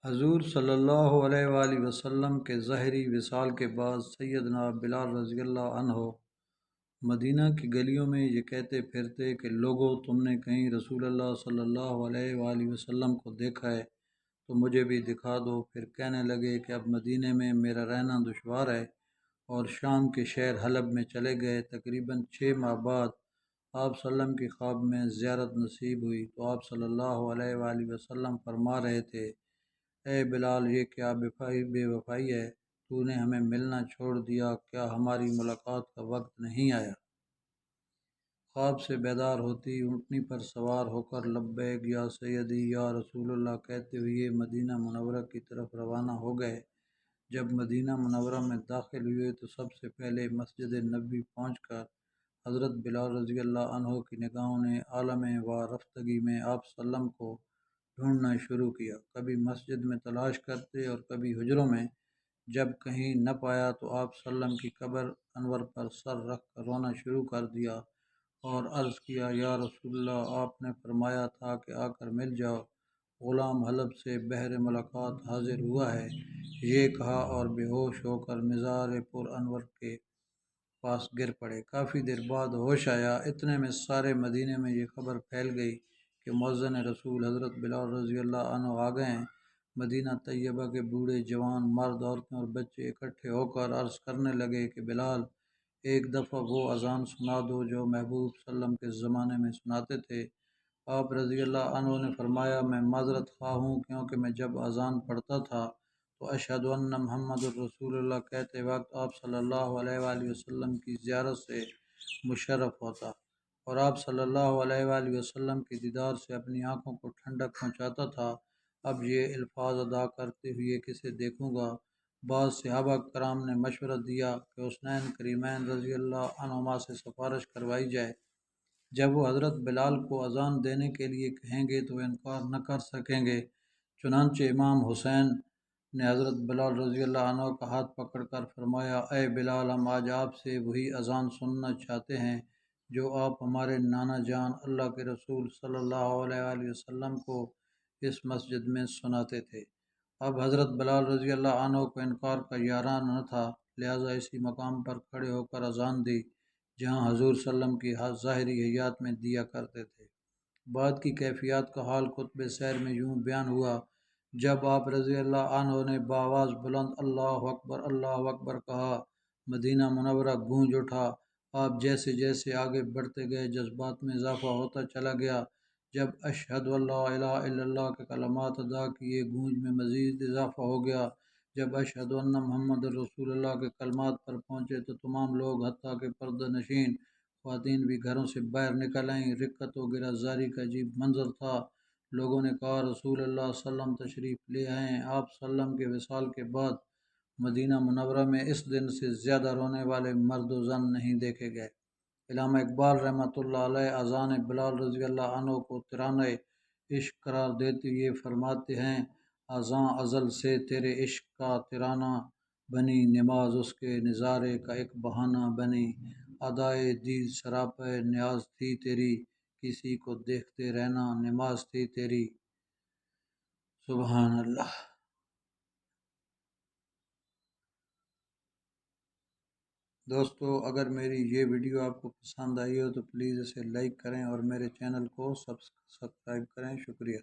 حضور صلی اللہ علیہ وآلہ وسلم کے ظاہری وصال کے بعد سیدنا بلال رضی اللہ عنہ مدینہ کی گلیوں میں یہ کہتے پھرتے کہ لوگو، تم نے کہیں رسول اللہ صلی اللہ علیہ وآلہ وسلم کو دیکھا ہے تو مجھے بھی دکھا دو۔ پھر کہنے لگے کہ اب مدینہ میں میرا رہنا دشوار ہے اور شام کے شہر حلب میں چلے گئے۔ تقریباً 6 ماہ بعد آپ صلی اللہ علیہ وسلم کی خواب میں زیارت نصیب ہوئی تو آپ صلی اللہ علیہ وآلہ وسلم فرما رہے تھے: اے بلال، یہ کیا بے وفائی ہے؟ تو نے ہمیں ملنا چھوڑ دیا، کیا ہماری ملاقات کا وقت نہیں آیا؟ خواب سے بیدار ہوتی اونٹنی پر سوار ہو کر لبیک یا سیدی یا رسول اللہ کہتے ہوئے مدینہ منورہ کی طرف روانہ ہو گئے۔ جب مدینہ منورہ میں داخل ہوئے تو سب سے پہلے مسجد نبوی پہنچ کر حضرت بلال رضی اللہ عنہ کی نگاہوں نے عالم و رفتگی میں آپ صلی اللہ علیہ وسلم کو ڈھونڈنا شروع کیا۔ کبھی مسجد میں تلاش کرتے اور کبھی حجروں میں۔ جب کہیں نہ پایا تو آپ صلی اللہ علیہ وسلم کی قبر انور پر سر رکھ کر رونا شروع کر دیا اور عرض کیا: یا رسول اللہ، آپ نے فرمایا تھا کہ آ کر مل جاؤ، غلام حلب سے بہر ملاقات حاضر ہوا ہے۔ یہ کہا اور بے ہوش ہو کر مزار پر انور کے پاس گر پڑے۔ کافی دیر بعد ہوش آیا۔ اتنے میں سارے مدینے میں یہ خبر پھیل گئی کہ مؤذن رسول حضرت بلال رضی اللہ عنہ آ گئے ہیں۔ مدینہ طیبہ کے بوڑھے جوان، مرد، عورتیں اور بچے اکٹھے ہو کر عرض کرنے لگے کہ بلال، ایک دفعہ وہ اذان سنا دو جو محبوب صلی اللہ علیہ وسلم کے زمانے میں سناتے تھے۔ آپ رضی اللہ عنہ نے فرمایا: میں معذرت خواہ ہوں، کیونکہ میں جب اذان پڑھتا تھا تو اشہد ان محمد الرسول اللہ کہتے وقت آپ صلی اللہ علیہ وآلہ وسلم کی زیارت سے مشرف ہوتا اور آپ صلی اللہ علیہ وآلہ وسلم کے دیدار سے اپنی آنکھوں کو ٹھنڈک پہنچاتا تھا۔ اب یہ الفاظ ادا کرتے ہوئے کسے دیکھوں گا؟ بعض صحابہ کرام نے مشورہ دیا کہ حسنین کریمین رضی اللہ عنہما سے سفارش کروائی جائے، جب وہ حضرت بلال کو اذان دینے کے لیے کہیں گے تو وہ انکار نہ کر سکیں گے۔ چنانچہ امام حسین نے حضرت بلال رضی اللہ عنہ کا ہاتھ پکڑ کر فرمایا: اے بلال، ہم آج آپ سے وہی اذان سننا چاہتے ہیں جو آپ ہمارے نانا جان اللہ کے رسول صلی اللہ علیہ وآلہ وسلم کو اس مسجد میں سناتے تھے۔ اب حضرت بلال رضی اللہ عنہ کو انکار کا یارانہ نہ تھا، لہٰذا اسی مقام پر کھڑے ہو کر اذان دی جہاں حضور صلی اللہ علیہ وسلم کی ظاہری حیات میں دیا کرتے تھے۔ بعد کی کیفیات کا حال خطبہ سیر میں یوں بیان ہوا: جب آپ رضی اللہ عنہ نے بآواز بلند اللہ اکبر کہا، مدینہ منورہ گونج اٹھا۔ آپ جیسے جیسے آگے بڑھتے گئے جذبات میں اضافہ ہوتا چلا گیا۔ جب اشہد اللہ الہ الا اللہ کے کلمات ادا کیے، گونج میں مزید اضافہ ہو گیا۔ جب اشہد ان محمد الرسول اللہ کے کلمات پر پہنچے تو تمام لوگ حتیٰ کہ پردہ نشین خواتین بھی گھروں سے باہر نکل آئیں۔ رکت و گرازاری کا عجیب منظر تھا۔ لوگوں نے کہا: رسول اللہ صلی اللہ علیہ وسلم تشریف لے آئے ہیں۔ آپ صلی اللہ علیہ وسلم کے وصال کے بعد مدینہ منورہ میں اس دن سے زیادہ رونے والے مرد و زن نہیں دیکھے گئے۔ علامہ اقبال رحمۃ اللہ علیہ اذان بلال رضی اللہ عنہ کو ترانۂ عشق قرار دیتے ہوئے فرماتے ہیں: اذاں ازل سے تیرے عشق کا ترانہ بنی، نماز اس کے نظارے کا ایک بہانہ بنی، ادائے دید سراپے نیاز تھی تیری، کسی کو دیکھتے رہنا نماز تھی تیری۔ سبحان اللہ۔ دوستو، اگر میری یہ ویڈیو آپ کو پسند آئی ہو تو پلیز اسے لائک کریں اور میرے چینل کو سبسکرائب کریں۔ شکریہ۔